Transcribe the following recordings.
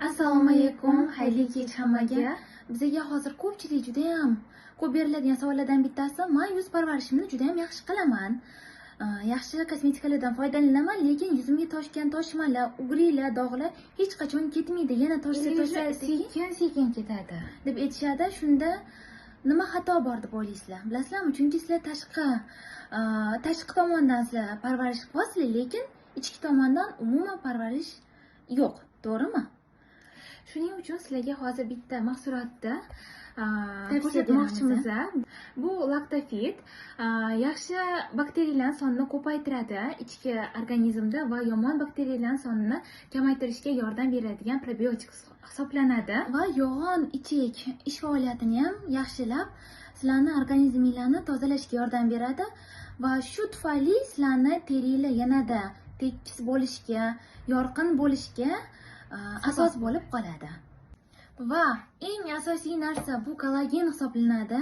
Assalomu alaykum, xayrli kech hammaga. Bizga hozir ko'pchilik juda ham ko'p beriladigan savollardan bittasi, men yuz parvarishimni juda ham yaxshi qilaman. Yaxshi kosmetikalardan foydalanaman, lekin yuzimga toshgan toshmalar, ugrilar, dog'lar hech qachon ketmaydi. Yana toshsa sekin ketadi deb aytishadi. Shunda nima xato bor deb o'ylaysizlar? Bilasizlarmi? Chunki sizlar tashqi tomondan sizlar parvarish qilyapsizlar, lekin ichki tomondan umuman parvarish yo'q, to'g'rimi? Shuning uchun sizlarga hozir bitta mahsulotni ko'rsatmoqchimiz. Bu Lactofit yaxshi bakteriyalar sonini ko'paytiradi ichki organizmda va yomon bakteriyalar sonini kamaytirishga yordam beradigan probiotik hisoblanadi va yog'on ichak ish faoliyatini ham yaxshilab sizlarni organizminglarni tozalashga yordam beradi va shu tufayli sizlarni teringlar yanada tekis bo'lishga, yorqin bo'lishga asos bo'lib qoladi. Va eng asosiy narsa bu kollagen hisoblanadi.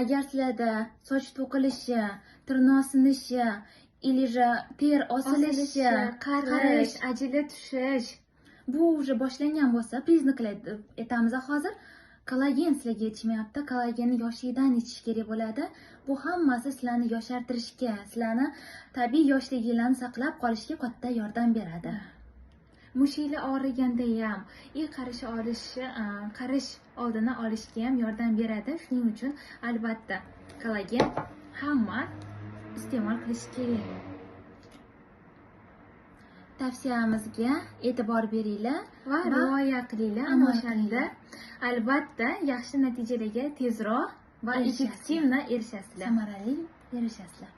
Agar sizlarda soch to'kilishi, tirnoq sinishi, ilija ter osilishi, qarish, ajili tushish bu уже boshlangan bo'lsa, priznaklar deb aytamiz hozir. Kollagen sizlarga yetishmayapti. Kollagenni yoshlikdan ichish kerak bo'ladi. Bu hammasi sizlarni yoshartirishga, sizlarni tabiiy yoshligingizni saqlab qolishga katta yordam beradi. Mushaklar og'riganda ham, qarish oldini olishga ham yordam beradi. Shuning uchun albatta kollagen hamma iste'mol qilish kerak. Tavsiyamizga e'tibor beringlar va rioya qilinglar. Ana o'shanda albatta yaxshi natijalarga tezroq va effektivni erishasizlar. Samarali erishasizlar.